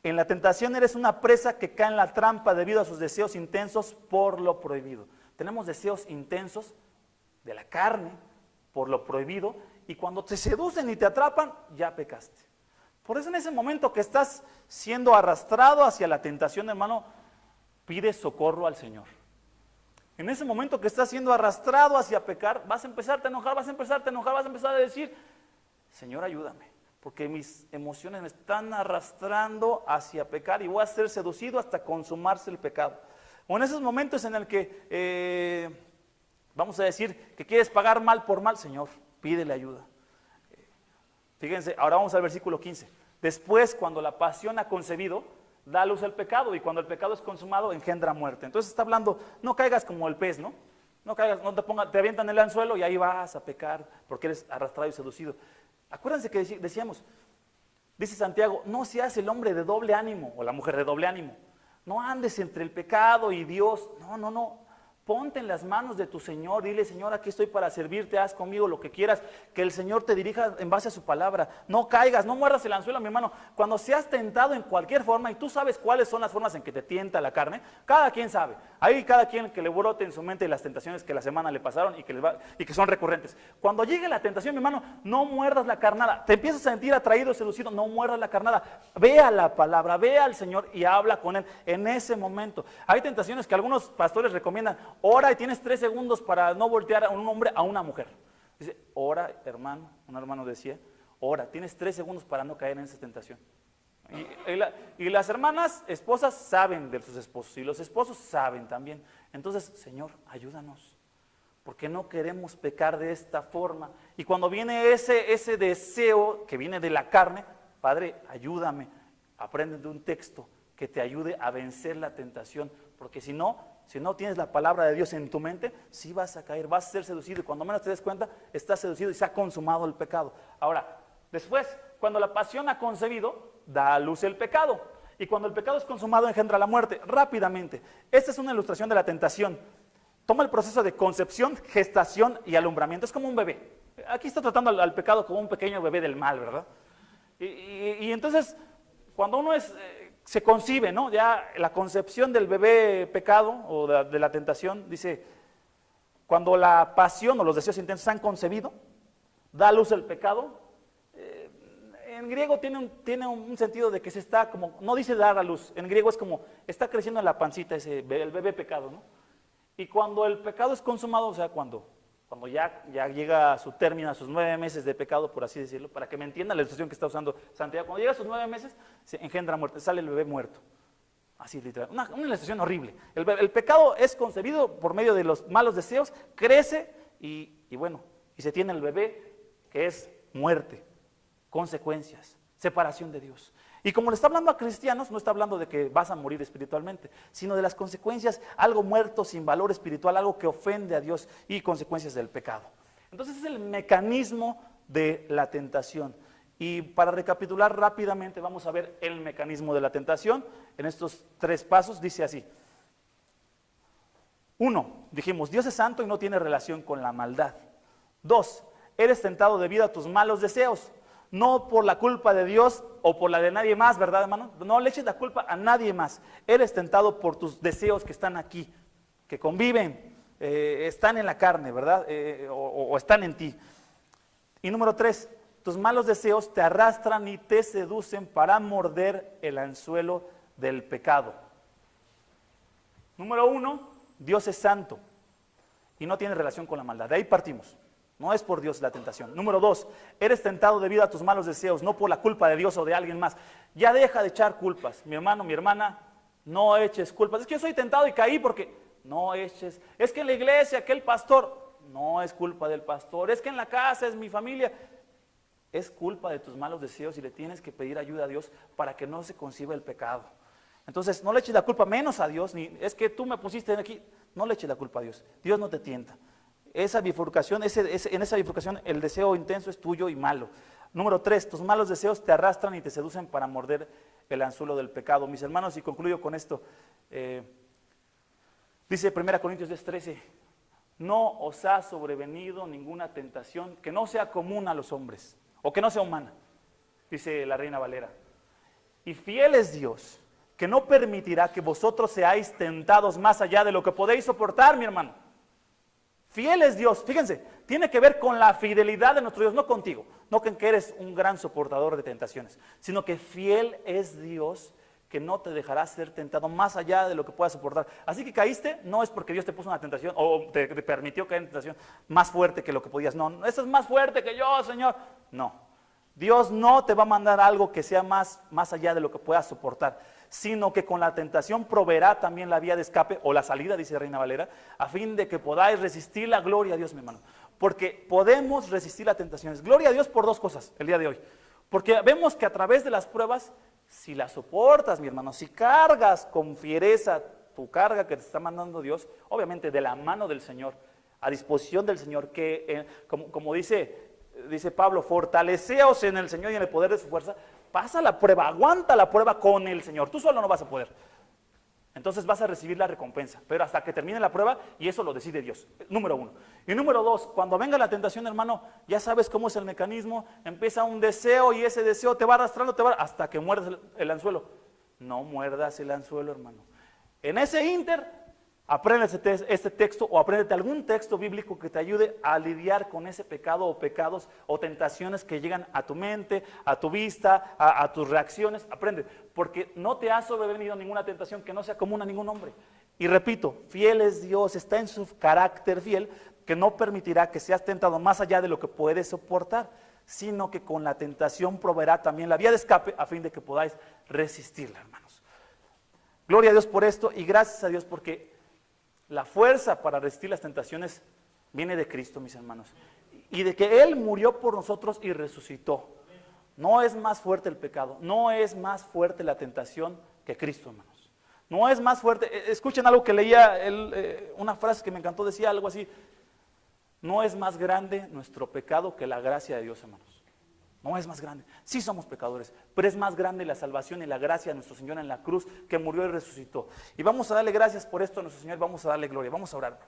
en la tentación eres una presa que cae en la trampa debido a sus deseos intensos por lo prohibido. Tenemos deseos intensos de la carne por lo prohibido y cuando te seducen y te atrapan, ya pecaste. Por eso en ese momento que estás siendo arrastrado hacia la tentación, hermano, pide socorro al Señor. En ese momento que estás siendo arrastrado hacia pecar, vas a empezar a enojar, vas a empezar a decir, Señor, ayúdame. porque mis emociones me están arrastrando hacia pecar y voy a ser seducido hasta consumarse el pecado. O en esos momentos en el que, vamos a decir, que quieres pagar mal por mal, Señor, pídele ayuda. Fíjense, ahora vamos al versículo 15. Después, cuando la pasión ha concebido, da a luz el pecado, y cuando el pecado es consumado, engendra muerte. Entonces está hablando, no caigas como el pez, ¿no? No caigas, no te pongas, te avientan el anzuelo y ahí vas a pecar porque eres arrastrado y seducido. Acuérdense que decíamos, dice Santiago, no seas el hombre de doble ánimo o la mujer de doble ánimo. No andes entre el pecado y Dios. No. Ponte en las manos de tu Señor, dile, Señor, aquí estoy para servirte, haz conmigo lo que quieras, que el Señor te dirija en base a su palabra. No caigas, no muerdas el anzuelo, mi hermano. Cuando seas tentado en cualquier forma, y tú sabes cuáles son las formas en que te tienta la carne, cada quien sabe. Hay cada quien que le brote en su mente las tentaciones que la semana le pasaron y que son recurrentes. Cuando llegue la tentación, mi hermano, no muerdas la carnada. Te empiezas a sentir atraído, seducido, no muerdas la carnada. Ve a la palabra, ve al Señor y habla con Él en ese momento. Hay tentaciones que algunos pastores recomiendan. Ora y tienes 3 segundos para no voltear a un hombre a una mujer. Dice, ora, hermano, un hermano decía, ora, tienes 3 segundos para no caer en esa tentación. Y las hermanas esposas saben de sus esposos, y los esposos saben también. Entonces, Señor, ayúdanos, porque no queremos pecar de esta forma. Y cuando viene ese deseo que viene de la carne, Padre, ayúdame, aprende de un texto que te ayude a vencer la tentación, porque si no tienes la palabra de Dios en tu mente, sí vas a caer, vas a ser seducido, y cuando menos te des cuenta, estás seducido y se ha consumado el pecado. Ahora, después, cuando la pasión ha concebido, da a luz el pecado, y cuando el pecado es consumado, engendra la muerte. Rápidamente, esta es una ilustración de la tentación. Toma el proceso de concepción, gestación y alumbramiento, es como un bebé. Aquí está tratando al pecado como un pequeño bebé del mal, ¿verdad? Y entonces, cuando uno se concibe, ¿no? Ya la concepción del bebé pecado o de la tentación, dice, cuando la pasión o los deseos intensos han concebido, da a luz el pecado. En griego tiene un sentido de que se está como, no dice dar a luz, en griego es como, está creciendo en la pancita el bebé pecado, ¿no? Y cuando el pecado es consumado, o sea, cuando ya llega a su término, a sus 9 meses de pecado, por así decirlo, para que me entiendan la ilustración que está usando Santiago, cuando llega a sus 9 meses, se engendra muerte, sale el bebé muerto. Así literal, una ilustración horrible. El pecado es concebido por medio de los malos deseos, crece y se tiene el bebé que es muerte, consecuencias, separación de Dios. Y como le está hablando a cristianos, no está hablando de que vas a morir espiritualmente, sino de las consecuencias, algo muerto sin valor espiritual, algo que ofende a Dios y consecuencias del pecado. Entonces es el mecanismo de la tentación. Y para recapitular rápidamente, vamos a ver el mecanismo de la tentación. En estos 3 pasos dice así. 1, dijimos, Dios es santo y no tiene relación con la maldad. 2, eres tentado debido a tus malos deseos. No por la culpa de Dios o por la de nadie más, ¿verdad, hermano? No le eches la culpa a nadie más. Eres tentado por tus deseos que están aquí, que conviven, están en la carne, ¿verdad? O están en ti. Y número 3, tus malos deseos te arrastran y te seducen para morder el anzuelo del pecado. Número 1, Dios es santo y no tiene relación con la maldad. De ahí partimos. No es por Dios la tentación. Número 2, eres tentado debido a tus malos deseos, no por la culpa de Dios o de alguien más. Ya deja de echar culpas. Mi hermano, mi hermana, no eches culpas. Es que yo soy tentado y caí porque no eches. Es que en la iglesia, aquel pastor, no es culpa del pastor. Es que en la casa es mi familia. Es culpa de tus malos deseos y le tienes que pedir ayuda a Dios para que no se conciba el pecado. Entonces, no le eches la culpa menos a Dios, ni es que tú me pusiste aquí. No le eches la culpa a Dios. Dios no te tienta. Esa bifurcación, en esa bifurcación el deseo intenso es tuyo y malo. Número 3, tus malos deseos te arrastran y te seducen para morder el anzuelo del pecado. Mis hermanos, y concluyo con esto, dice 1 Corintios 10:13, no os ha sobrevenido ninguna tentación que no sea común a los hombres, o que no sea humana, dice la Reina Valera. Y fiel es Dios, que no permitirá que vosotros seáis tentados más allá de lo que podéis soportar, mi hermano. Fiel es Dios, fíjense, tiene que ver con la fidelidad de nuestro Dios, no contigo, no con que eres un gran soportador de tentaciones, sino que fiel es Dios, que no te dejará ser tentado más allá de lo que puedas soportar. Así que caíste, no es porque Dios te puso una tentación o te permitió caer en tentación más fuerte que lo que podías. No, eso es más fuerte que yo, Señor. No, Dios no te va a mandar algo que sea más allá de lo que puedas soportar, sino que con la tentación proveerá también la vía de escape o la salida, dice Reina Valera, a fin de que podáis resistir la gloria a Dios, mi hermano. Porque podemos resistir las tentaciones. Gloria a Dios por dos cosas el día de hoy. Porque vemos que a través de las pruebas, si las soportas, mi hermano, si cargas con fiereza tu carga que te está mandando Dios, obviamente de la mano del Señor, a disposición del Señor, que como dice Pablo, fortaleceos en el Señor y en el poder de su fuerza. Pasa la prueba, aguanta la prueba con el Señor. Tú solo no vas a poder. Entonces vas a recibir la recompensa, pero hasta que termine la prueba, y eso lo decide Dios, número uno. Y número dos, cuando venga la tentación, hermano, ya sabes cómo es el mecanismo. Empieza un deseo y ese deseo te va arrastrando, hasta que muerdas el anzuelo. No muerdas el anzuelo, hermano. En ese ínter, aprende este texto o apréndete algún texto bíblico que te ayude a lidiar con ese pecado o pecados o tentaciones que llegan a tu mente, a tu vista, a tus reacciones. Aprende, porque no te ha sobrevenido ninguna tentación que no sea común a ningún hombre. Y repito, fiel es Dios, está en su carácter fiel, que no permitirá que seas tentado más allá de lo que puedes soportar, sino que con la tentación proveerá también la vía de escape a fin de que podáis resistirla, hermanos. Gloria a Dios por esto y gracias a Dios porque la fuerza para resistir las tentaciones viene de Cristo, mis hermanos, y de que Él murió por nosotros y resucitó. No es más fuerte el pecado, no es más fuerte la tentación que Cristo, hermanos. No es más fuerte. Escuchen algo que leía, una frase que me encantó, decía algo así: no es más grande nuestro pecado que la gracia de Dios, hermanos. No es más grande. Sí somos pecadores, pero es más grande la salvación y la gracia de nuestro Señor en la cruz, que murió y resucitó. Y vamos a darle gracias por esto a nuestro Señor, vamos a darle gloria, vamos a orar.